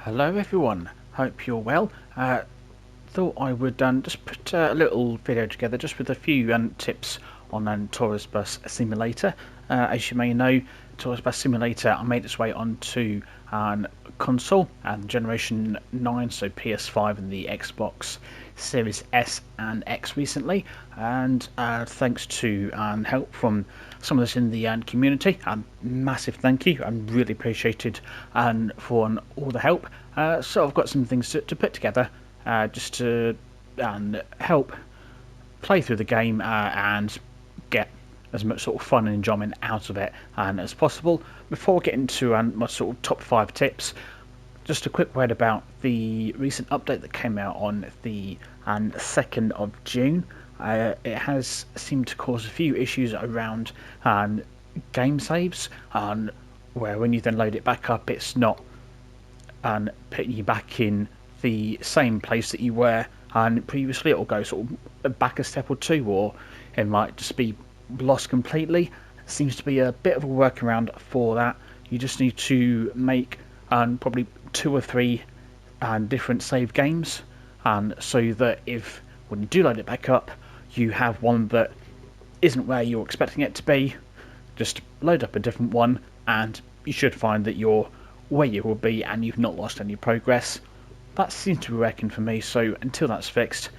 Hello everyone, hope you're well. Thought I would just put a little video together just with a few tips on Tourist Bus Simulator. As you may know, Tourist Bus Simulator made its way onto console and Generation 9, so PS5 and the Xbox Series S and X recently, and thanks to help from some of us in the community, massive thank you. I'm really appreciated for all the help. So I've got some things to put together just to help play through the game and get as much sort of fun and enjoyment out of it as possible. Before I get into my sort of top 5 tips, just a quick word about the recent update that came out on the 2nd of June. It has seemed to cause a few issues around game saves, where when you then load it back up, it's not putting you back in the same place that you were previously. It will go sort of back a step or two, or it might just be lost completely. It seems to be a bit of a workaround for that. You just need to make probably 2 or 3 different save games, so that if when you do load it back up, you have one that isn't where you're expecting it to be. Just load up a different one, and you should find that you're where you will be and you've not lost any progress. That seems to be working for me, so until that's fixed,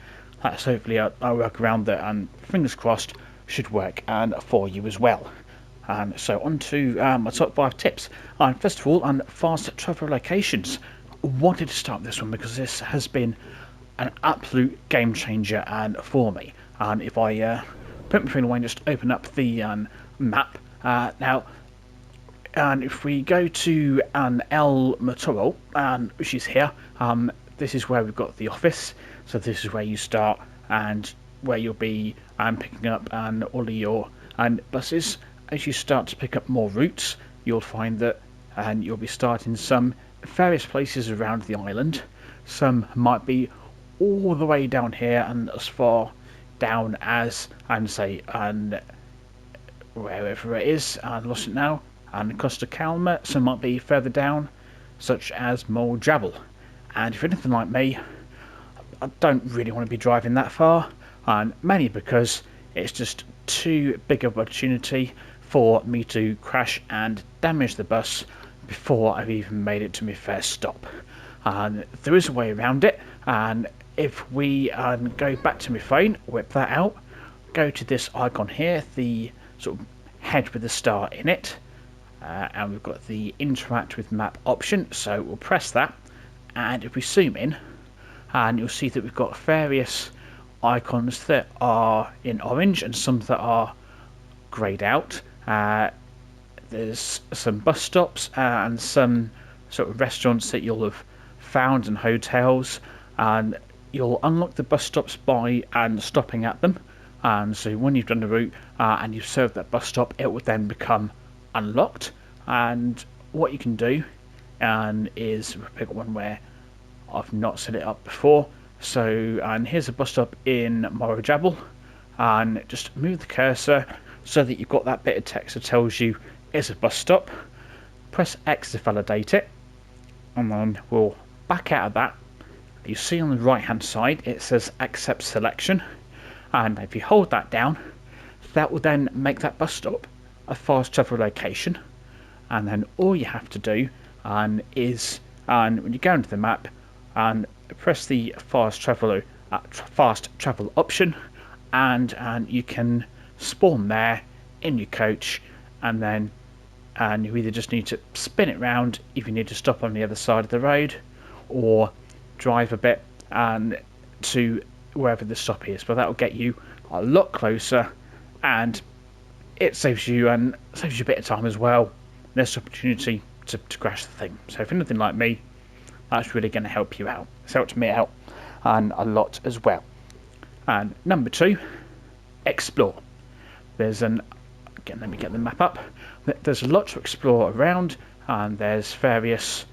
that's hopefully a workaround that, fingers crossed, should work for you as well. So on to my top 5 tips. First of all, fast travel locations. Wanted to start this one because this has been an absolute game changer for me. And if I put my phone away and just open up the map now, and if we go to El Motorol, which is here, this is where we've got the office. So this is where you start and where you'll be picking up all of your buses. As you start to pick up more routes, you'll find that you'll be starting some various places around the island. Some might be all the way down here and as far down as, say, wherever it is, I lost it now, and Costa Calma. Some might be further down, such as Moldjabel. And if you're anything like me, I don't really want to be driving that far, mainly because it's just too big of an opportunity for me to crash and damage the bus before I've even made it to my first stop. There is a way around it, and if we go back to my phone, whip that out, go to this icon here, the sort of head with the star in it, and we've got the interact with map option, so we'll press that, and if we zoom in, and you'll see that we've got various icons that are in orange and some that are greyed out. There's some bus stops and some sort of restaurants that you'll have found, and hotels, and you'll unlock the bus stops by stopping at them. And so when you've done the route and you've served that bus stop, it will then become unlocked. And what you can do is pick one where I've not set it up before. So here's a bus stop in Moldjabel, and just move the cursor so that you've got that bit of text that tells you it's a bus stop. Press X to validate it, and then we'll back out of that. You see on the right hand side it says accept selection, and if you hold that down, that will then make that bus stop a fast travel location. And then all you have to do is when you go into the map and press the fast travel option, and you can spawn there in your coach, and then you either just need to spin it round if you need to stop on the other side of the road, or drive a bit to wherever the stop is, but that will get you a lot closer, and it saves you a bit of time as well. Less opportunity to crash the thing. So if anything like me, that's really going to help you out. It's helped me out a lot as well. And number 2, explore. There's let me get the map up. There's a lot to explore around, and there's various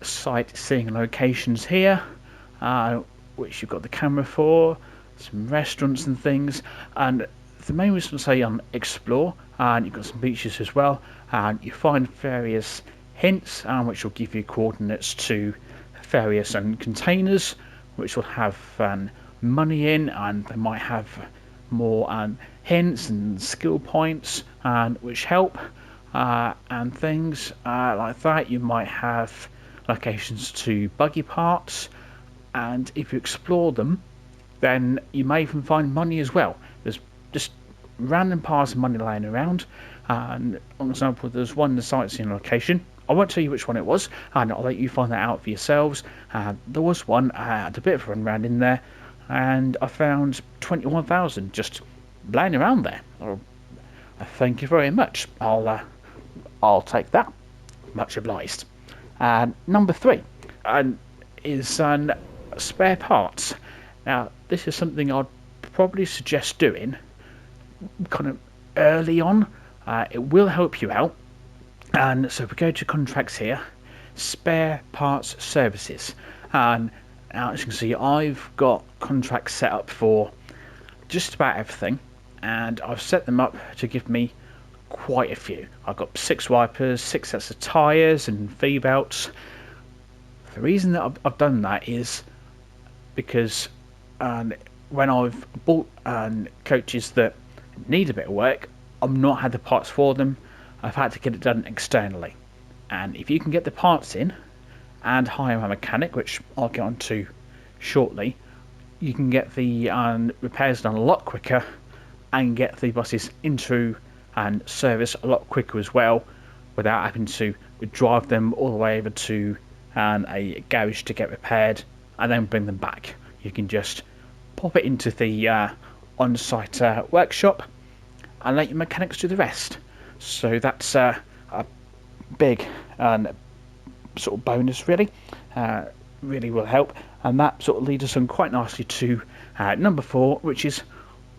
sightseeing locations here, which you've got the camera for, some restaurants and things. And the main reason to say explore, and you've got some beaches as well, and you find various hints, which will give you coordinates to various containers, which will have money in, and they might have more hints and skill points, which help, and things like that. You might have locations to buggy parts, and if you explore them, then you may even find money as well. There's just random piles of money laying around. And for example, there's one in the sightseeing location. I won't tell you which one it was, and I'll let you find that out for yourselves. There was one, I had a bit of a run around in there, and I found 21,000 just laying around there. Thank you very much. I'll take that. Much obliged. Number 3 is spare parts. Now, this is something I'd probably suggest doing kind of early on. It will help you out. And so if we go to contracts here, spare parts services. And now, as you can see, I've got contracts set up for just about everything, and I've set them up to give me quite a few. I've got 6 wipers, 6 sets of tyres and V-belts. The reason that I've done that is because when I've bought coaches that need a bit of work, I've not had the parts for them. I've had to get it done externally. And if you can get the parts in and hire a mechanic, which I'll get onto shortly, you can get the repairs done a lot quicker and get the buses into and service a lot quicker as well, without having to drive them all the way over to a garage to get repaired and then bring them back. You can just pop it into the on-site workshop and let your mechanics do the rest. So that's a big sort of bonus, really. Really will help, and that sort of leads us on quite nicely to number 4, which is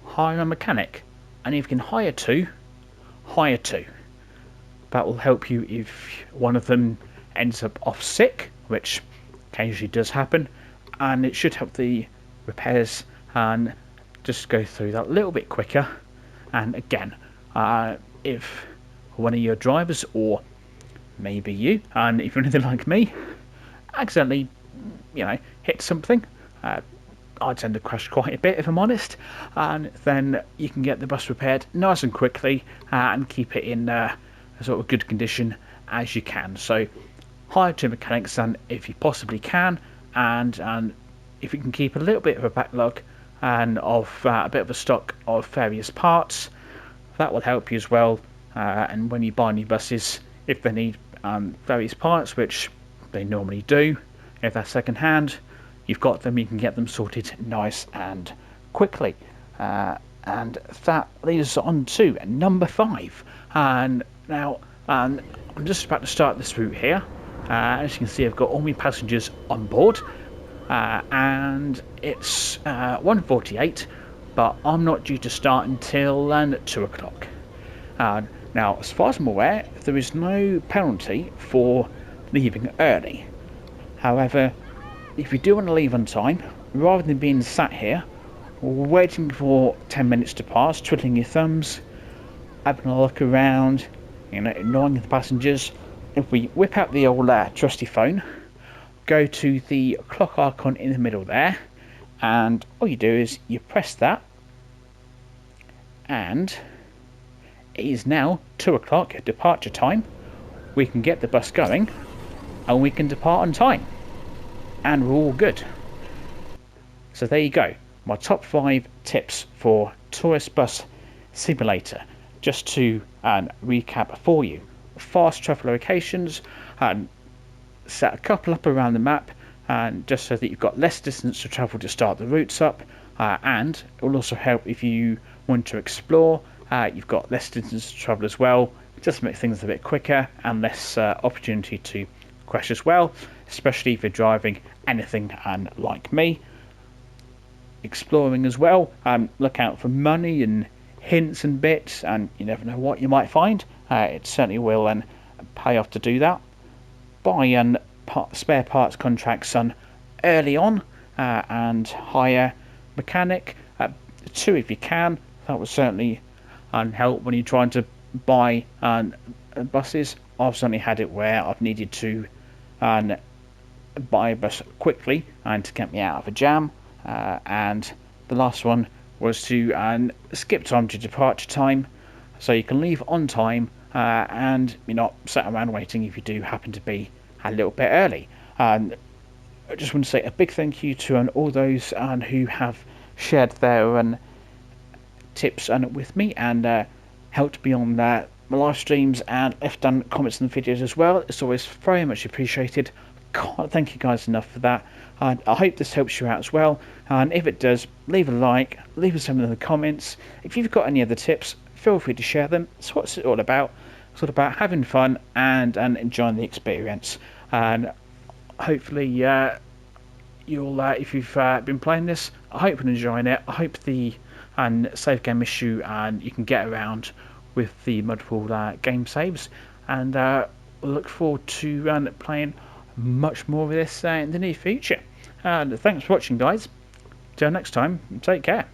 hire a mechanic. And if you can hire 2, hire 2. That will help you if one of them ends up off sick, which occasionally does happen, and it should help the repairs and just go through that a little bit quicker. And again, if one of your drivers, or maybe you, and if you're anything like me, accidentally hit something, I tend to crash quite a bit if I'm honest, and then you can get the bus repaired nice and quickly and keep it in a sort of good condition as you can. So hire 2 mechanics, and if you possibly can, and if you can keep a little bit of a backlog and of a bit of a stock of various parts, that will help you as well. And when you buy new buses, if they need various parts, which they normally do, if they're second hand, you've got them, you can get them sorted nice and quickly. And that leads us on to number 5. And now I'm just about to start this route here. As you can see, I've got all my passengers on board, and it's 1:48, but I'm not due to start until 2 o'clock. Now, as far as I'm aware, there is no penalty for leaving early. However, if you do want to leave on time, rather than being sat here waiting for 10 minutes to pass, twiddling your thumbs, having a look around, ignoring the passengers, if we whip out the old trusty phone, go to the clock icon in the middle there, and all you do is you press that, and it is now 2 o'clock departure time. We can get the bus going and we can depart on time, and we're all good. So there you go, my top 5 tips for Tourist Bus Simulator. Just to recap for you: fast travel locations, and set a couple up around the map, and just so that you've got less distance to travel to start the routes up, and it will also help if you want to explore. You've got less distance to travel as well, just to make things a bit quicker and less opportunity to crash as well, especially if you're driving anything like me. Exploring as well, look out for money and hints and bits, and you never know what you might find. It certainly will pay off to do that. Buy spare parts contracts early on, and hire mechanic 2 if you can. That will certainly help when you're trying to buy buses. I've certainly had it where I've needed to buy a bus quickly and to get me out of a jam, and the last one was to skip time to departure time, so you can leave on time and you're not sat around waiting if you do happen to be a little bit early. And I just want to say a big thank you to all those who have shared their tips with me and helped me on my live streams and left comments in the videos as well. It's always very much appreciated. Can't thank you guys enough for that. And I hope this helps you out as well. And if it does, leave a like, leave us some in the comments. If you've got any other tips, feel free to share them. It's what it's all about. It's all about having fun and enjoying the experience. And hopefully you'll, if you've been playing this, I hope you're enjoying it. I hope the save game issue and you can get around with the multiple game saves. And we'll look forward to playing much more of this in the near future. And thanks for watching, guys. Till next time, take care.